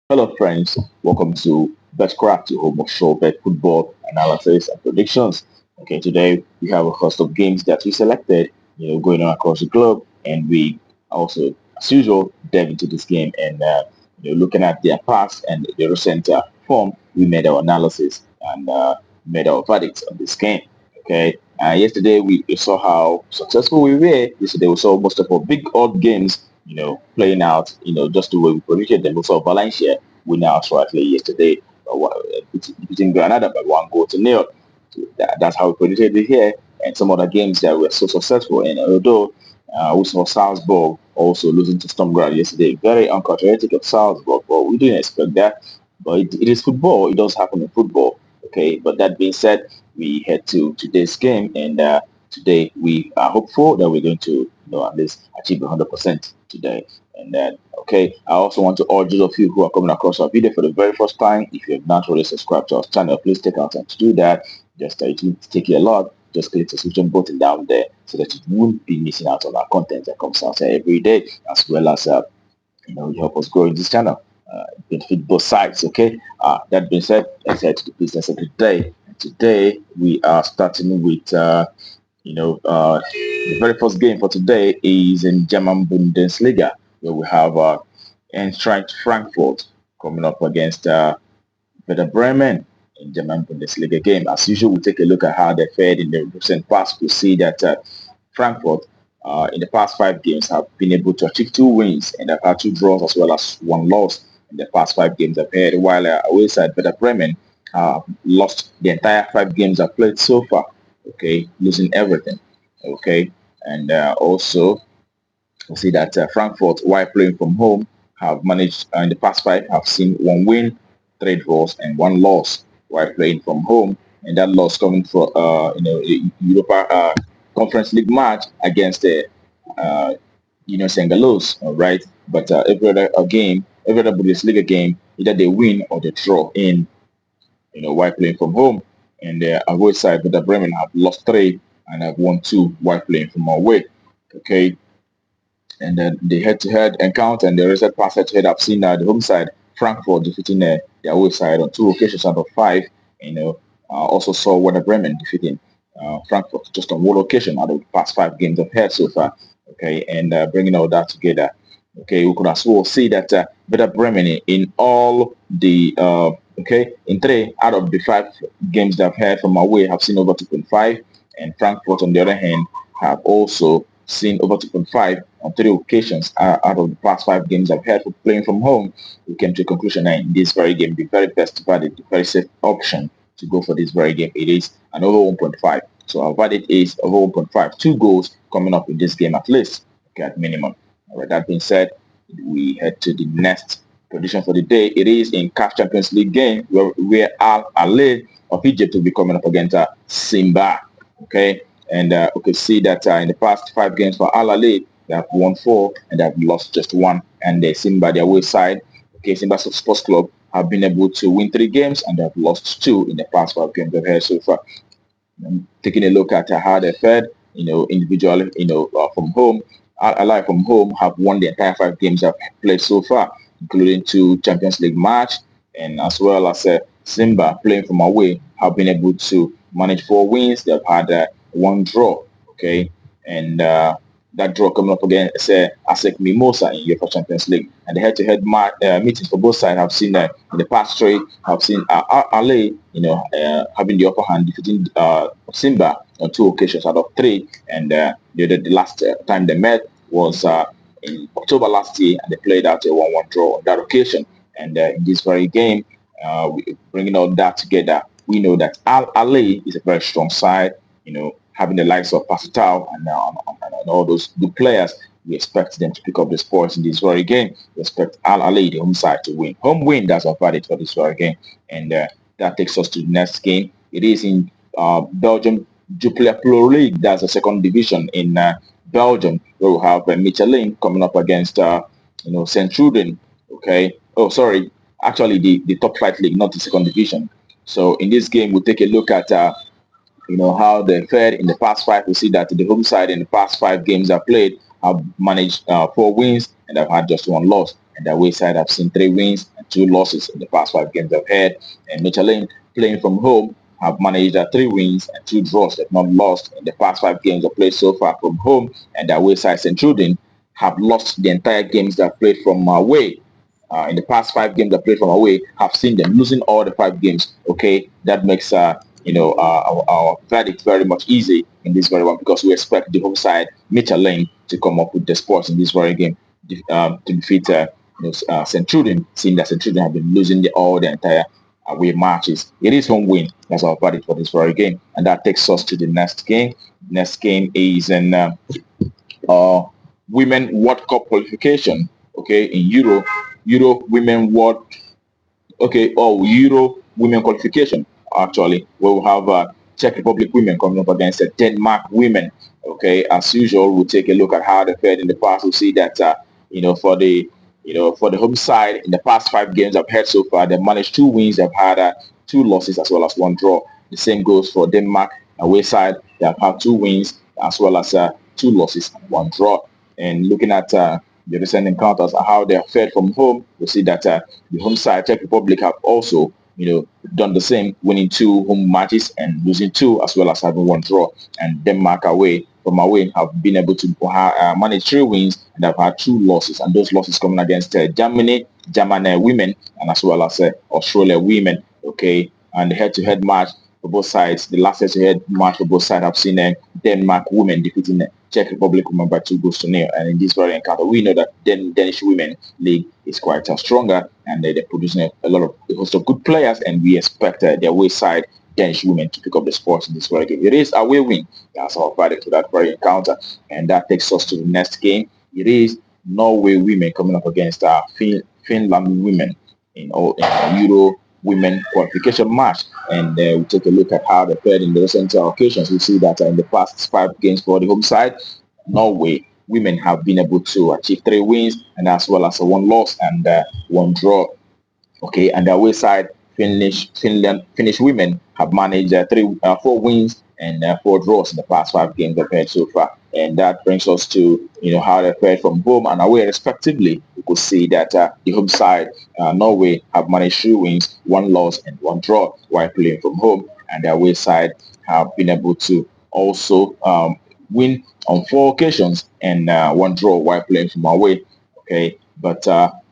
Hello, friends. Welcome to Betkraft, your home of show bet football analysis and predictions. Okay, today we have a host of games that we selected, going on across the globe, and we also, as usual, dive into this game and looking at their past and the recent form. We made our analysis and made our verdicts on this game. Okay, yesterday we saw how successful we were. Yesterday we saw most of our big odd games playing out, just the way we predicted them. We saw Valencia win outrightly yesterday, beating Granada by 1 goal to nil. So that's how we predicted it here. And some other games that were so successful. And although we saw Salzburg also losing to Storm yesterday, very uncharacteristic of Salzburg, but we didn't expect that. But it is football. It does happen in football. Okay. But that being said, we head to today's game, and today we are hopeful that we're going to at least achieve 100% today. And then, okay, I also want to urge those of you who are coming across our video for the very first time, if you have not already subscribed to our channel, please take our time to do that. Just it will take you a lot. Just click the subscription button down there so that you won't be missing out on our content that comes out every day, as well as you help us grow in this channel. Benefit both sides. Okay. That being said, let's head to the business of the day. And today we are starting with the very first game for today is in German Bundesliga, where we have Eintracht Frankfurt coming up against Werder Bremen in German Bundesliga game. As usual, we take a look at how they fared in the recent past. We see that Frankfurt in the past 5 games have been able to achieve 2 wins, and they've had 2 draws as well as 1 loss in the past 5 games they've had, while away side Werder Bremen lost the entire 5 games they've played so far. Okay, losing everything. Okay, and also we see that Frankfurt, while playing from home, have managed in the past 5 have seen 1 win, 3 draws, and 1 loss while playing from home, and that loss coming for a Europa Conference League match against the Sengalos, all right. But every other game, every other Bundesliga game, either they win or they draw in while playing from home. And away side, but the Bremen have lost 3 and have won 2 while playing from away. Okay, and then the head-to-head encounter and the recent pass head-to-head, I've seen the home side Frankfurt defeating the away side on 2 occasions out of 5. Also saw Werder Bremen defeating Frankfurt just on 1 occasion out of the past 5 games of head so far. Okay, and bringing all that together, okay, we could as well see that Werder Bremen in all the in 3 out of the 5 games they've had from away have seen over 2.5, and Frankfurt on the other hand have also seen over 2.5 on 3 occasions out of the past 5 games I've had for playing from home. We came to a conclusion that in this very game, the very best verdict, the very safe option to go for this very game, it is an over 1.5. So our verdict is over 1.5, 2 goals coming up in this game at least, okay, at minimum. All right, that being said, we head to the next prediction for the day. It is in CAF Champions League game where Al Ahly of Egypt will be coming up against Simba. Okay, and we could see that in the past 5 games for Al Ahly, they have won 4 and they have lost just 1. And the Simba, their away side, okay, Simba Sports Club have been able to win 3 games and they have lost 2 in the past 5 games they've had so far. Taking a look at how they fared, individually, from home. Al Ahly from home have won the entire 5 games they've played so far, including 2 Champions League match, and as well as Simba playing from away have been able to manage 4 wins. They've had 1 draw, okay, and that draw coming up against ASEC Mimosa in UEFA Champions League. And the head-to-head meetings for both sides have seen that in the past 3, have seen Ale, having the upper hand, defeating Simba on 2 occasions out of 3. And the last time they met was in October last year, and they played out a 1-1 draw on that occasion. And in this very game, bringing all that together, we know that Al Ahly is a very strong side. Having the likes of Pascal and all those good players, we expect them to pick up the sports in this very game. We expect Al Ahly, the home side, to win. Home win, that's our verdict for this very game. And that takes us to the next game. It is in Belgium Jupiler Pro League. That's the second division in Belgium, where we have Michelin coming up against Saint Truden. Okay. Oh, sorry. Actually, the top flight league, not the second division. So in this game, we'll take a look at how they fared in the past 5. We see that the home side in the past 5 games they played have managed 4 wins and have had just 1 loss. And the away side have seen 3 wins and 2 losses in the past 5 games they've had. And Michelin, playing from home, have managed 3 wins and 2 draws. They've not lost in the past 5 games they've played so far from home. And the away side, St. Trudin, have lost the entire games they've played from away. In the past 5 games they played from away, have seen them losing all the 5 games. Okay, that makes our verdict very much easy in this very one, because we expect the home side Michelin to come up with the sports in this very game to defeat St. Trudin, seeing that St. Trudin have been losing all the entire away matches. It is home win. That's our verdict for this very game, and that takes us to the next game. Next game is in Women World Cup qualification. Okay, in Euro Women World Euro women qualification. Actually, we will have Czech Republic women coming up against Denmark women. Okay, as usual, we'll take a look at how they fared in the past. We'll see that for the home side in the past 5 games I've had so far, they've managed 2 wins, they've had 2 losses as well as 1 draw. The same goes for Denmark away side. They have had 2 wins as well as 2 losses and 1 draw. And looking at the recent encounters, how they have fared from home, we see that the home side, Czech Republic, have also done the same, winning 2 home matches and losing 2, as well as having 1 draw. And Denmark away have been able to manage 3 wins and have had 2 losses, and those losses coming against German women, and as well as Australia women. Okay, and the head-to-head match for both sides, the last head-to-head match for both sides, have seen Denmark women defeating Czech Republic women by 2 goals to 0. And in this very encounter, we know that Danish women league is quite stronger, and they're producing a host of good players, and we expect their away side Danish women to pick up the sports in this very game. It is away win. That's our verdict to that very encounter, and that takes us to the next game. It is Norway women coming up against Finland women in Euro women qualification match, and we take a look at how they fared in the recent occasions. We see that in the past 5 games for the home side, Norway women have been able to achieve 3 wins and as well as 1 loss and 1 draw. Okay, and the away side, Finnish women have managed 4 wins and 4 draws in the past 5 games they've had so far. And that brings us to how they fared from home and away respectively. We could see that the home side, Norway, have managed 3 wins, 1 loss and 1 draw while playing from home, and the away side have been able to also win on 4 occasions and 1 draw while playing from away. Okay, but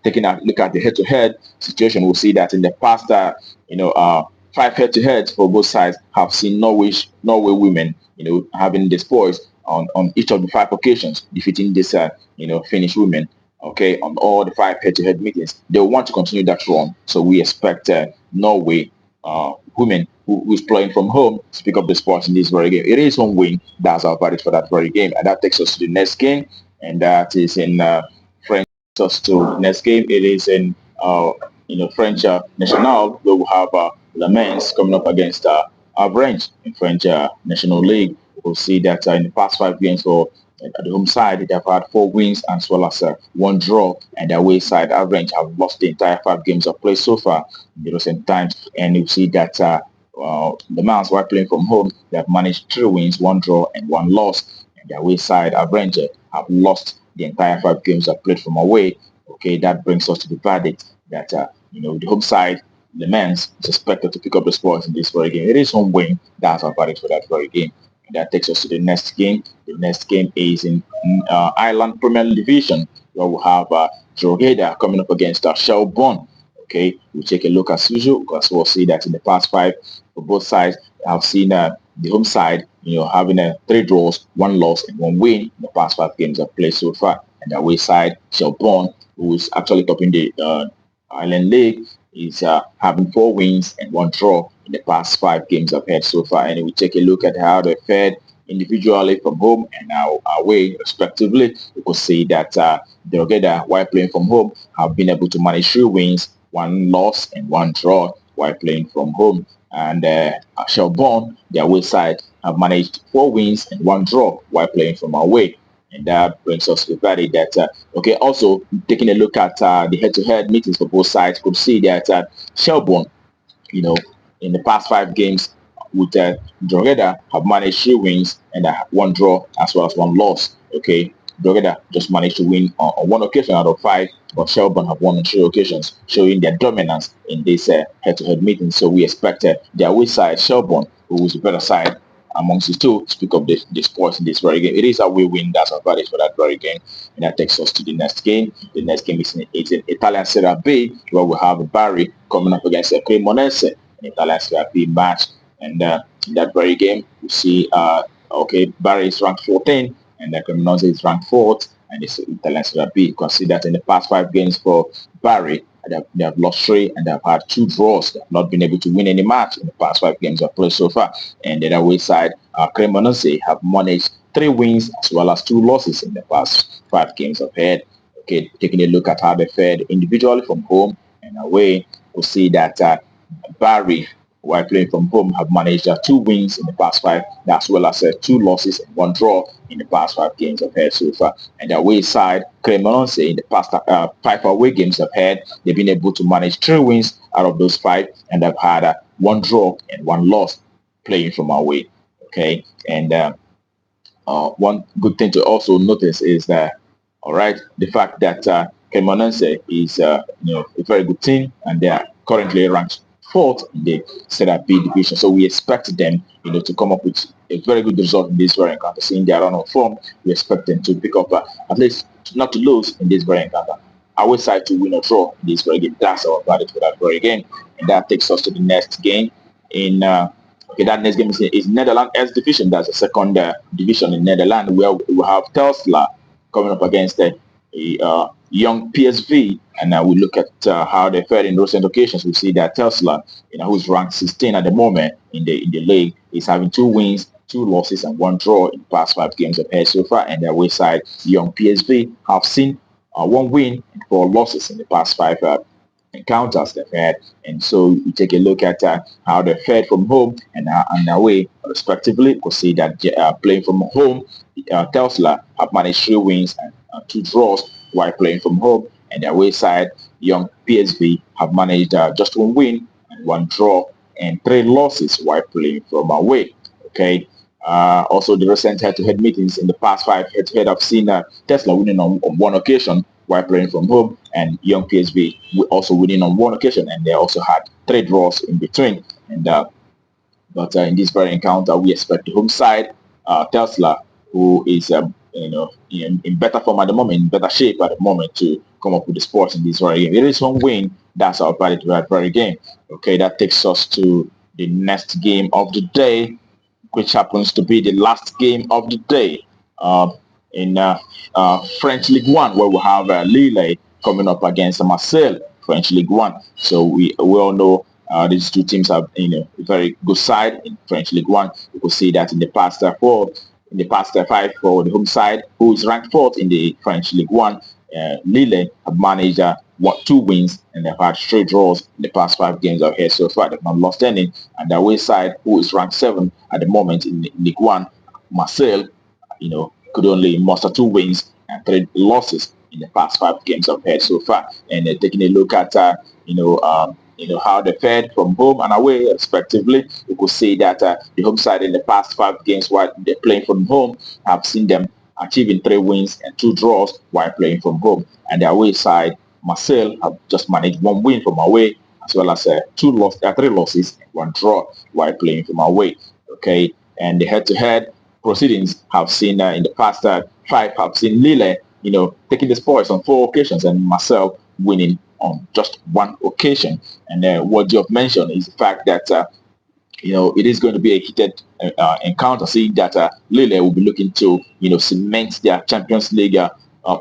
taking a look at the head-to-head situation, we'll see that in the past 5 head-to-heads for both sides have seen Norway women having the spoils on each of the 5 occasions, defeating this Finnish women. Okay, on all the 5 head-to-head meetings, they want to continue that run. So we expect Norway women who is playing from home to pick up the sports in this very game. It is home win. That's our verdict for that very game, and that takes us to the next game, and that is in French. Us to next game. It is in French National, where we have Le Mans coming up against Avranches in French National League. We'll see that in the past 5 games for the home side, they have had 4 wins as well as 1 draw, and the away side, Avranches, have lost the entire 5 games of play so far in the recent times. And you see that Le Mans, while playing from home, they have managed 3 wins, 1 draw, and 1 loss. And the away side, Avranches, have lost the entire 5 games are played from away. Okay, that brings us to the verdict that the home side, Le Mans, is expected to pick up the sports in this very game. It is home win. That's our verdict for that very game. And that takes us to the next game. The next game is in Ireland Premier Division, where we have Drogheda coming up against Shelbourne. Okay, we'll take a look as usual, because we'll see that in the past 5 for both sides, I've seen the home side having 3 draws, 1 loss and 1 win in the past 5 games I've played so far. And the away side, Shelbourne, who is actually topping the Ireland League, is having 4 wins and 1 draw in the past 5 games I've had so far. And we take a look at how they fared individually from home and away respectively. We could see that Drogheda, while playing from home, have been able to manage 3 wins, 1 loss and 1 draw while playing from home. And Shelbourne, their away side, have managed 4 wins and 1 draw while playing from away. And that brings us to the verdict that, also taking a look at the head-to-head meetings for both sides, could see that Shelbourne, in the past 5 games with Drogheda, have managed 3 wins and 1 draw as well as 1 loss. Okay, Drogheda just managed to win on one occasion out of five, but Shelbourne have won on three occasions, showing their dominance in this head-to-head meeting. So we expect their away side, Shelbourne, who is the better side amongst the two, to pick up the sports in this very game. It is a we win, that's our advantage for that very game. And that takes us to the next game. The next game is in Italian Serie B, where we have Bari coming up against Cremonese, an Italian Serie B match. And in that very game, we see, Bari is ranked 14, and Cremonese is ranked 4th, and it's Italian Serie B. You can see that in the past 5 games for Bari, they have lost 3 and they have had 2 draws. They have not been able to win any match in the past 5 games they've played so far. And the away side, Cremonese have managed 3 wins as well as 2 losses in the past 5 games they've had. Okay, taking a look at how they fared individually from home and away, we'll see that Bari, while playing from home, have managed 2 wins in the past 5, as well as 2 losses and 1 draw in the past 5 games they've had so far. And the away side, Cremonese, in the past 5 away games they've had, they've been able to manage 3 wins out of those 5, and they've had 1 draw and 1 loss playing from away. Okay, and one good thing to also notice is that, all right, the fact that Cremonese is a very good team, and they are currently ranked 4th in the Serie B division. So we expect them, to come up with a very good result in this very encounter. Seeing their run of form, we expect them to pick up at least not to lose in this very encounter. Our side to win or draw in this very game. That's our verdict for that very game, and that takes us to the next game. That next game is Netherlands S division. That's the second division in Netherlands, where we have Telstar coming up against the young PSV, and we look at how they fared in recent occasions. We see that Telstar, who's ranked 16 at the moment in the league, is having 2 wins, 2 losses, and 1 draw in the past 5 games they've had so far. And their away side, young PSV, have seen 1 win and 4 losses in the past 5 encounters they've had. And so you take a look at how they fared from home and away, respectively. You can see that playing from home, Telstar have managed 3 wins and 2 draws while playing from home, and their away side, young PSV, have managed just 1 win and 1 draw and 3 losses while playing from away. Okay. Also, the recent head-to-head meetings in the past 5 head-to-head, I've seen Telstar winning on 1 occasion while playing from home, and young PSV also winning on 1 occasion, and they also had 3 draws in between. And but in this very encounter, we expect the home side, Telstar, who is in better form at the moment, in better shape at the moment, to come up with the sports in this very game. It is 1 win. That's our verdict to that very game. Okay, that takes us to the next game of the day, which happens to be the last game of the day in French League One, where we have Lille coming up against Marseille, French League One. So we all know these 2 teams have a very good side in French League One. You could see that in the past 5 for the home side, who is ranked 4th in the French League One, Lille have managed 2 wins, and they've had 3 draws in the past 5 games out here so far. They've not lost any. And the away side, who is ranked 7th at the moment in League One, Marseille, could only muster 2 wins and 3 losses in the past 5 games I've had so far. And taking a look at how they fared from home and away, respectively, you could see that the home side in the past 5 games while they're playing from home, have seen them achieving 3 wins and 2 draws while playing from home. And the away side, Marseille, have just managed 1 win from away, as well as 3 losses and 1 draw while playing from away. Okay, and the head-to-head proceedings have seen in the past 5 have seen Lille, taking the spoils on 4 occasions, and Marseille winning on just 1 occasion. And what you have mentioned is the fact that it is going to be a heated encounter, seeing that Lille will be looking to cement their Champions League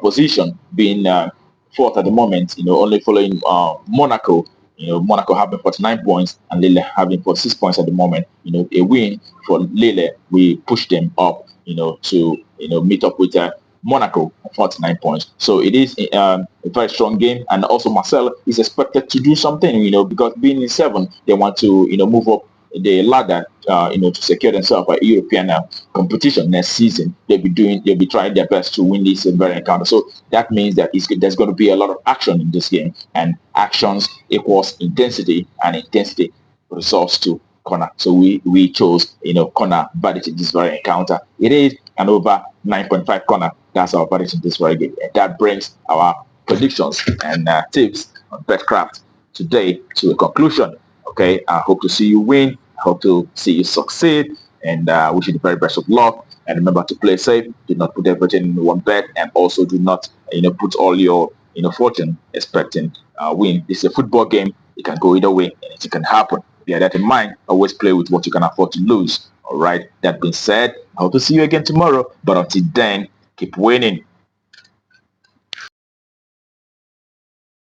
position, being 4th at the moment, only following Monaco. Monaco having 49 points and Lille having 46 points at the moment. A win for Lille, we push them up, to meet up with Monaco at 49 points. So it is a very strong game, and also Marseille is expected to do something, because being in 7th, they want to move up the ladder, to secure themselves a European competition next season. They'll be trying their best to win this very encounter. So that means that there's going to be a lot of action in this game, and actions equals intensity, and intensity results to corner. So we chose corner verdict in this very encounter. It is and over 9.5 corner. That's our prediction this very game. And that brings our predictions and tips on Betkraft today to a conclusion. Okay, I hope to see you win. I hope to see you succeed, and wish you the very best of luck. And remember to play safe. Do not put everything in one bet, and also do not, put all your, fortune expecting win. This is a football game. It can go either way, and it can happen. Bear that in mind. Always play with what you can afford to lose. All right. That being said, I hope to see you again tomorrow. But until then, keep winning.